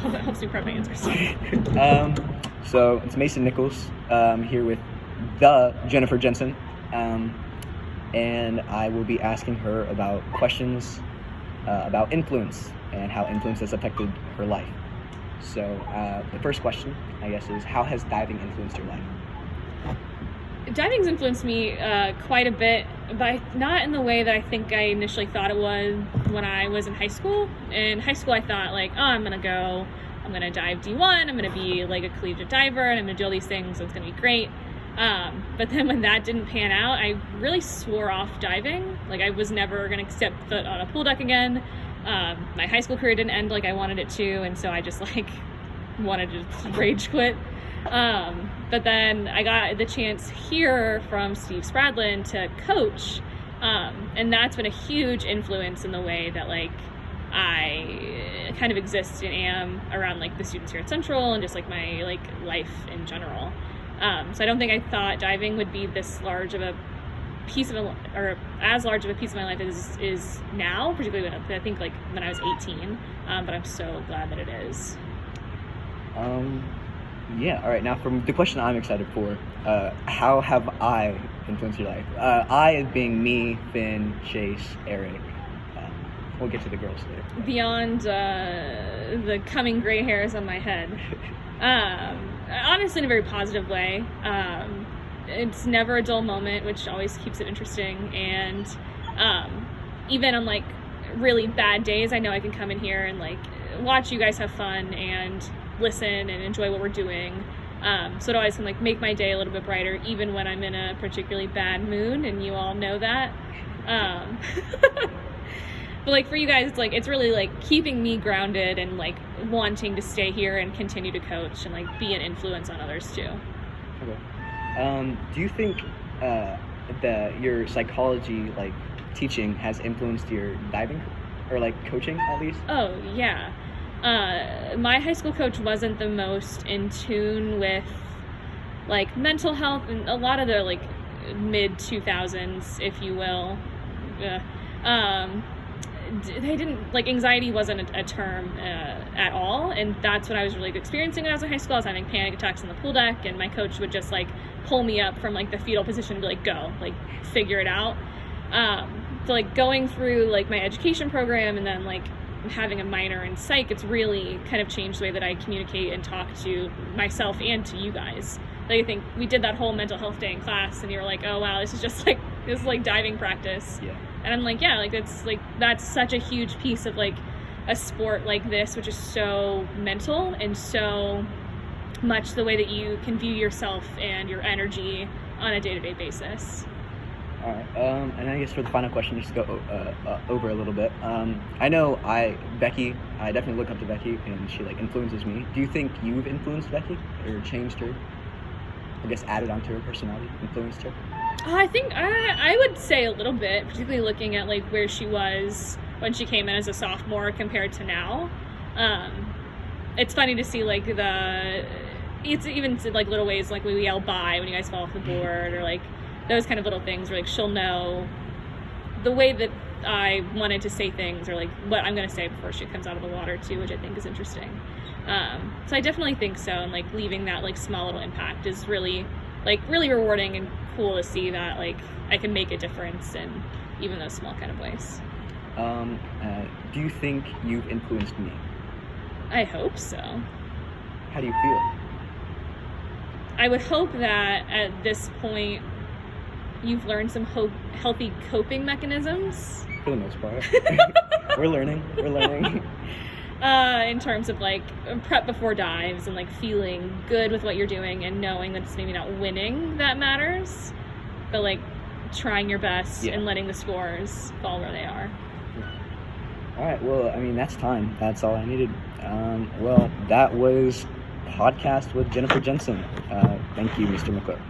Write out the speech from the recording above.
hope that helps me prep my answers. So it's Mason Nichols here with the Jennifer Jensen, and I will be asking her about questions about influence and how influence has affected her life. So the first question, I guess, is how has diving influenced your life? Diving's influenced me quite a bit, but not in the way that I think I initially thought it would when I was in high school. In high school, I thought like, oh, I'm gonna dive D1, I'm gonna be like a collegiate diver, and I'm gonna do all these things, so it's gonna be great. But then when that didn't pan out, I really swore off diving. Like, I was never gonna step foot on a pool deck again. My high school career didn't end like I wanted it to, and so I just like wanted to rage quit. But then I got the chance here from Steve Spradlin to coach, and that's been a huge influence in the way that like I kind of exist and am around like the students here at Central and just like my like life in general. So I don't think I thought diving would be this large of a piece of or as large of a piece of my life as is now, particularly when I think like when I was 18. But I'm so glad that it is. Yeah, all right, now from the question I'm excited for, how have I influenced your life? I being me, Finn, Chase, Eric. We'll get to the girls later. Beyond the coming gray hairs on my head. Honestly, in a very positive way. It's never a dull moment, which always keeps it interesting. And even on like really bad days, I know I can come in here and like watch you guys have fun and listen and enjoy what we're doing. So it always can like make my day a little bit brighter, even when I'm in a particularly bad mood, and you all know that. But like for you guys, it's like it's really like keeping me grounded and like wanting to stay here and continue to coach and like be an influence on others too. Okay. Do you think your psychology like teaching has influenced your diving or like coaching at least? Oh yeah. My high school coach wasn't the most in tune with like mental health and a lot of the like mid 2000s, if you will. They didn't like anxiety wasn't a term at all, and that's what I was really experiencing when I was in high school. I was having panic attacks on the pool deck, and my coach would just like pull me up from like the fetal position and be like, go, like figure it out. So like going through like my education program and then like having a minor in psych, it's really kind of changed the way that I communicate and talk to myself and to you guys. Like I think we did that whole mental health day in class, and you were like, oh wow, this is like diving practice. Yeah. And I'm like, yeah, like that's such a huge piece of like a sport like this, which is so mental and so much the way that you can view yourself and your energy on a day-to-day basis. All right, and I guess for the final question, just to go over a little bit. I know I definitely look up to Becky, and she like influences me. Do you think you've influenced Becky or changed her? I guess added onto her personality, influenced her? I think I would say a little bit, particularly looking at like where she was when she came in as a sophomore compared to now. It's funny to see like it's even like little ways like we yell bye when you guys fall off the board, or like those kind of little things where like she'll know the way that I wanted to say things, or like what I'm going to say before she comes out of the water too, which I think is interesting. So I definitely think so, and like leaving that like small little impact is really rewarding and cool to see that like I can make a difference in even those small kind of ways. Do you think you've influenced me? I hope so. How do you feel? I would hope that at this point you've learned some healthy coping mechanisms. For the most part. We're learning. In terms of like prep before dives and like feeling good with what you're doing and knowing that it's maybe not winning that matters, but like trying your best and letting the scores fall where they are. All right, well, I mean, that's time. That's all I needed. Well, that was Podcast with Jennifer Jensen. Thank you, Mr. McClure.